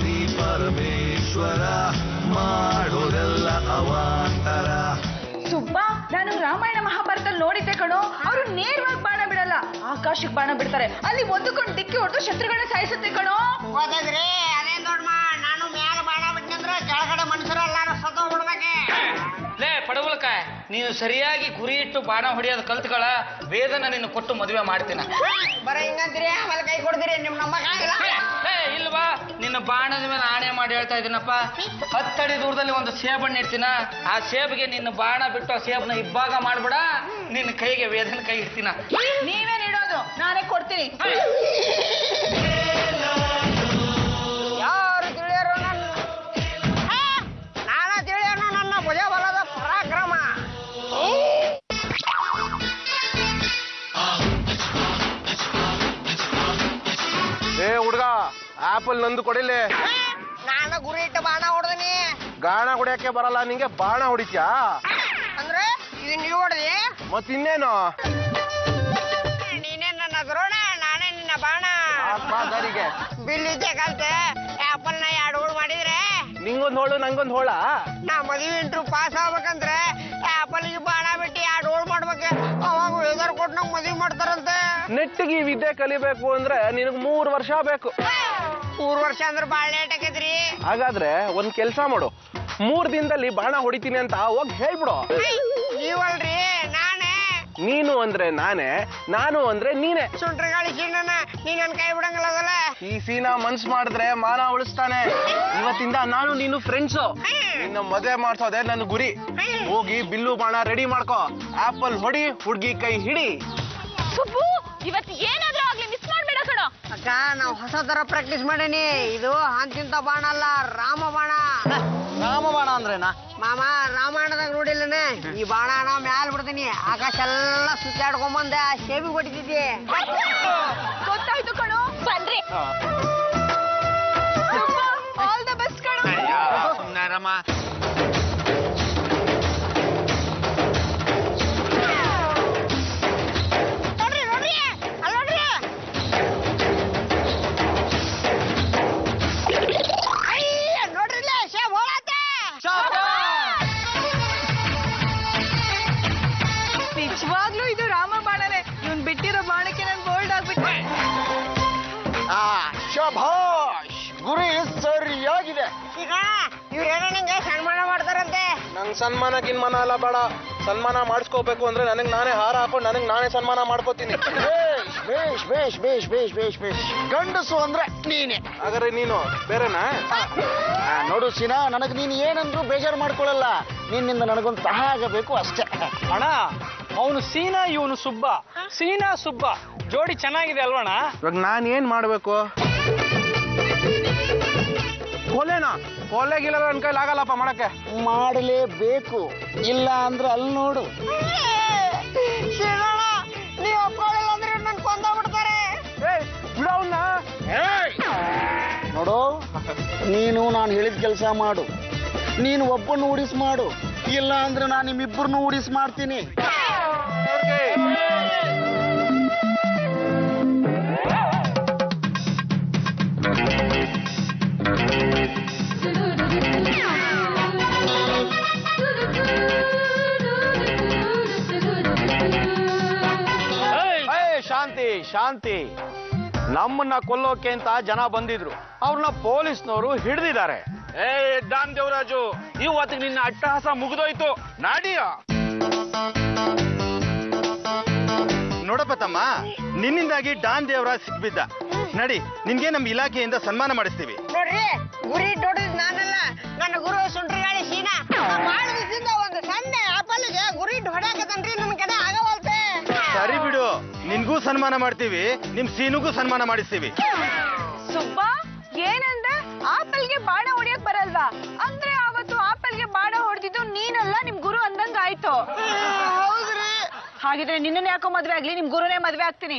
ಪಾರ್ವತಿ ಪರಮೇಶ್ವರ ಮಾಡೋದೆಲ್ಲ ಅವಾಂತರ. ಸುಬ್ಬ, ನಾನು ರಾಮಾಯಣ ಮಹಾಭಾರತದಲ್ಲಿ ನೋಡಿದ್ದೆ ಕಣೋ. ಅವರು ನೇರವಾಗಿ ಬಾಣ ಬಿಡಲ್ಲ, ಆಕಾಶಕ್ಕೆ ಬಾಣ ಬಿಡ್ತಾರೆ. ಅಲ್ಲಿ ಒಂದಕ್ಕೊಂದು ದಿಕ್ಕಿ ಹೊಡೆದು ಶತ್ರುಗಳನ್ನ ಸಾಯಿಸುತ್ತೆ ಕಣೋ. ಓದಿದ್ರಿ ಅದೇನ್ ದೊಡ್ಡಮ್ಮ, ನಾನು ಮ್ಯಾಲ ಬಾಣ ಬಿಟ್ಟಂದ್ರೆ ಕೆಳಗಡೆ ಮನುಷ್ಯರು ಎಲ್ಲಾರು ಸತ್ತೋಗ್ಬಿಡ್ಬೇಕೆ. ಲೇ ಪಡವಲ್ಕ, ನೀನು ಸರಿಯಾಗಿ ಗುರಿ ಇಟ್ಟು ಬಾಣ ಹೊಡೆಯೋದು ಕಲ್ತ್ಗಳ ವೇದನ ನಿನ್ನ ಕೊಟ್ಟು ಮದುವೆ ಮಾಡ್ತೀನ. ಬರ ಹಿಂಗಂತೀರಿ, ಆಮೇಲೆ ಕೈ ಕೊಡ್ತೀರಿ, ನಿಮ್ ನಂಬಕ್ಕಾಗಿಲ್ಲ. ಇಲ್ವಾ, ನಿನ್ನ ಬಾಣದ ಮೇಲೆ ಆಣೆ ಮಾಡಿ ಹೇಳ್ತಾ ಇದ್ದೀನಪ್ಪ. 10 ಅಡಿ ದೂರದಲ್ಲಿ ಒಂದು ಸೇಬಣ್ಣ ಇಡ್ತೀನ. ಆ ಸೇಬ್ಗೆ ನಿನ್ನ ಬಾಣ ಬಿಟ್ಟು ಆ ಸೇಬ್ನ ಇಬ್ಬಾಗ ಮಾಡ್ಬಿಡ, ನಿನ್ನ ಕೈಗೆ ವೇದನ ಕೈ ಇಡ್ತೀನ. ನೀವೇ ನೀಡೋದು, ನಾನೇ ಕೊಡ್ತೀನಿ. ಯಾರು ತಿಳಿಯರು ನನ್ನ ನಾನ ತಿಳಿಯನು ನನ್ನ ಭುಜಬಲದ ಪರಾಕ್ರಮ. ಹುಡುಗ, ಆಪಲ್ ನಂದು ಕೊಡಿಲಿ. ನಾನು ಗುರಿ ಇಟ್ಟು ಬಾಣ ಹೊಡೆದನಿ. ಗಾಣ ಹೊಡಿಯಕ್ಕೆ ಬರಲ್ಲ ನಿಂಗೆ, ಬಾಣ ಹೊಡಿತ್ಯಾ? ಅಂದ್ರೆ ಇದು ನೀವು ಹೊಡೆದಿ, ಮತ್ತಿನ್ನೇನು? ನೀನೇ ನನ್ನ ದ್ರೋಣ, ನಾನೇ ನಿನ್ನ ಬಾಣ. ಬಿಲ್ಲಿದ್ದೆ ಕಲ್ತೆ ಆಪಲ್ನ 2 ಹೋಳು ಮಾಡಿದ್ರೆ ನಿಂಗೊಂದ್ ಹೋಳು ನಂಗೊಂದ್ ಹೋಳ. ನಾ ಮದುವೆ ಇಂಟ್ರು ಪಾಸ್ ಆಗ್ಬೇಕಂದ್ರೆ ಆಪಲ್ಗೆ ಬಾಣ ಬಿಟ್ಟು 2 ಹೋಳು ಮಾಡ್ಬೇಕು. ಅವಾಗ ವೇದರ್ ಕೊಟ್ಟು ನಂಗೆ ಮದುವೆ ಮಾಡ್ತಾರಂತೆ. ನೆಟ್ಟಿಗೆ ಈ ವಿದ್ಯೆ ಕಲಿಬೇಕು ಅಂದ್ರೆ ನಿನಗ್ 3 ವರ್ಷ ಬೇಕು. 3 ವರ್ಷ ಅಂದ್ರೆ ಬಾಳ ಲೇಟ್ ಆಕೈತ್ರಿ. ಹಾಗಾದ್ರೆ ಒಂದ್ ಕೆಲ್ಸ ಮಾಡು, 3 ದಿನದಲ್ಲಿ ಬಾಣ ಹೊಡಿತೀನಿ ಅಂತ ಹೋಗಿ ಹೇಳ್ಬಿಡು. ನೀವಲ್ರಿ, ನಾನೇ. ನೀನು ಅಂದ್ರೆ ನಾನೇ, ನಾನು ಅಂದ್ರೆ ನೀನೆ. ಸುಂಟ್ರಗಾಳಿ ಸೀನನ ನೀ ನನ್ ಕೈ ಬಿಡಂಗಿಲ್ಲ. ಅದಲ್ಲ ಈ ಸೀನಾ ಮನ್ಸ್ ಮಾಡಿದ್ರೆ ಮಾನ ಉಳಿಸ್ತಾನೆ. ಇವತ್ತಿಂದ ನಾನು ನೀನು ಫ್ರೆಂಡ್ಸು. ನಿನ್ನ ಮದುವೆ ಮಾಡ್ಸೋದೆ ನನ್ನ ಗುರಿ. ಹೋಗಿ ಬಿಲ್ಲು ಬಾಣ ರೆಡಿ ಮಾಡ್ಕೋ, ಆಪಲ್ ಹೊಡಿ, ಹುಡ್ಗಿ ಕೈ ಹಿಡಿ. ಸುಬ್ಬು, ಇವತ್ತು ಏನಾದ್ರೂ ಆಗ್ಲಿ ಮಿಸ್ ಮಾಡ್ಬೇಡ ಕಣೋ. ಅಕ್ಕ, ನಾವು ಹೊಸ ತರ ಪ್ರಾಕ್ಟೀಸ್ ಮಾಡೀನಿ. ಇದು ಅಂತಿಂತ ಬಾಣ ಅಲ್ಲ, ರಾಮ ಬಾಣ. ರಾಮ ಬಾಣ ಅಂದ್ರೇನಾ? ಮಾಮ, ರಾಮಾಯಣದಾಗ ನೋಡಿಲ್ಲನೆ ಈ ಬಾಣ ನಾ ಮ್ಯಾಲ್ ಬಿಡ್ತೀನಿ. ಆಕಾಶ ಎಲ್ಲ ಸುತ್ತಾಡ್ಕೊಂಬಂದೆ ಆ ಶೇಬಿ ಹೊಡಿತಿದ್ದೆ. ಗೊತ್ತಾಯ್ತು ಕಣೋ, ಬನ್ರಿ. ಆಲ್ ದ ಬೆಸ್ಟ್ ಕಣೋ. ಸುಮ್ನಾರಮ್ಮ. ನೋಡ್ರಿ ನೋಡ್ರಿ, ಅಲ್ಲಿ ನೋಡ್ರಿ. ಅಯ್ಯ, ನೋಡ್ರಿ ಶೇಬ್ ಹೋಳಾತೆ. ನಿಜವಾಗ್ಲೂ ಇದು ರಾಮ ಬಾಣನೆ. ಇವ್ನ್ ಬಿಟ್ಟಿರೋ ಬಾಣಕ್ಕೆ ನನ್ ಬೋಲ್ಡ್ ಆಗ್ಬಿಟ್ಟೆ. ಶಭಾಷ್, ಗುರಿ ಸರಿಯಾಗಿದೆ. ಈಗ ಇವ್ರೇನೋ ನಿಂಗೆ ಸನ್ಮಾನ ಮಾಡ್ತಾರಂತೆ. ನಂಗ್ ಸನ್ಮಾನ ಗಿನ್ಮಾನ ಎಲ್ಲ ಬೇಡ. ಸನ್ಮಾನ ಮಾಡಿಸ್ಕೋಬೇಕು ಅಂದ್ರೆ ನನಗ್ ನಾನೇ ಹಾರ ಹಾಕೊಂಡು ನನಗ್ ನಾನೇ ಸನ್ಮಾನ ಮಾಡ್ಕೋತೀನಿ. ಬೇಷ್ ಬೇಷ್ ಬೇಷ್ ಬೇಷ್ ಬೇಷ್ ಬೇಷ್. ಗಂಡಸು ಅಂದ್ರೆ ನೀನೆ. ಹಾಗಾದ್ರೆ ನೀನು ಬೇರೆನಾ? ನೋಡು ಸೀನಾ, ನನಗ್ ನೀನ್ ಏನಂದ್ರು ಬೇಜಾರು ಮಾಡ್ಕೊಳ್ಳಲ್ಲ. ನಿನ್ನಿಂದ ನನಗೊಂದು ಸಹಾಯ ಆಗಬೇಕು ಅಷ್ಟೇ. ಅಣ್ಣ, ಅವನು ಸೀನಾ, ಇವನು ಸುಬ್ಬ. ಸೀನಾ ಸುಬ್ಬ ಜೋಡಿ ಚೆನ್ನಾಗಿದೆ ಅಲ್ವಣ್ಣ? ಇವಾಗ ನಾನ್ ಏನ್ ಮಾಡ್ಬೇಕು? ಕೊಲೆನಾ? ಕೊಲೆಗಿಲ್ಲ ನನ್ ಕೈಲಿ ಆಗಲ್ಲಪ್ಪ ಮಾಡಕ್ಕೆ. ಮಾಡಲೇಬೇಕು, ಇಲ್ಲ ಅಂದ್ರೆ ಅಲ್ಲಿ ನೋಡು. ನೀವು ಒಪ್ಕೊಳ್ಳಿಲ್ಲ ಅಂದ್ರೆ ನನ್ ಕೊಂದೋಗ್ಬಿಡ್ತಾರೆ. ಬಿಡವನ್ನ. ನೋಡು, ನೀನು ನಾನು ಹೇಳಿದ ಕೆಲಸ ಮಾಡು. ನೀನು ಒಬ್ಬನ್ನು ಉಡಿಸ್ ಮಾಡು, ಇಲ್ಲ ಅಂದ್ರೆ ನಾನು ನಿಮ್ಮಿಬ್ಬರನ್ನು ಉಡಿಸ್ ಮಾಡ್ತೀನಿ. ಶಾಂತಿ ಶಾಂತಿ. ನಮ್ಮನ್ನ ಕೊಲ್ಲೋಕೆ ಅಂತ ಜನ ಬಂದಿದ್ರು, ಅವ್ರನ್ನ ಪೊಲೀಸ್ನವರು ಹಿಡಿದಿದ್ದಾರೆ. ಡಾನ್ ದೇವರಾಜು, ಇವತ್ತಿಗೆ ನಿನ್ನ ಅಟ್ಟಹಾಸ ಮುಗಿದೋಯ್ತು. ನಾಡಿಯ ನೋಡಪ್ಪ ತಮ್ಮ, ನಿನ್ನಿಂದಾಗಿ ಡಾನ್ ದೇವರಾಜ್ ಸಿಕ್ಬಿದ್ದ. ನಡಿ, ನಿನ್ಗೆ ನಮ್ಮ ಇಲಾಖೆಯಿಂದ ಸನ್ಮಾನ ಮಾಡಿಸ್ತೀವಿ. ನೋಡ್ರಿ, ಗುರಿ ದೊಡ್ಡದ್ ನಾನಲ್ಲ, ನನ್ನ ಗುರು ಸುಂಟ್ರಗಾಳಿ ಸೀನಾ. ಮಾಡಿದಿಂದ ಒಂದು ಸಣ್ಣ ಆಪಲ್ಗೆ ಗುರಿ ಹೊಡ್ಯಾಕತನ್ರಿ, ನನ್ ಕಡೆ ಆಗವಲ್ತೆ. ಸರಿ ಬಿಡು, ನಿನ್ಗೂ ಸನ್ಮಾನ ಮಾಡ್ತೀವಿ, ನಿಮ್ ಸೀನುಗೂ ಸನ್ಮಾನ ಮಾಡಿಸ್ತೀವಿ. ಸುಬ್ಬ, ಏನಂದ್ರೆ ಆಪಲ್ಗೆ ಬಾಣ ಹೊಡಿಯಕ್ ಬರಲ್ವಾ? ಅಂದ್ರೆ ಅವತ್ತು ಆಪಲ್ಗೆ ಬಾಣ ಹೊಡೆದಿದ್ದು ನೀನಲ್ಲ, ನಿಮ್ ಗುರು ಅಂದಂಗ ಆಯ್ತು. ಹೌದ್ರಿ. ಹಾಗಿದ್ರೆ ನಿನ್ನನ್ನೇ ಯಾಕೋ ಮದ್ವೆ ಆಗ್ಲಿ, ನಿಮ್ ಗುರುನೇ ಮದ್ವೆ ಆಗ್ತೀನಿ.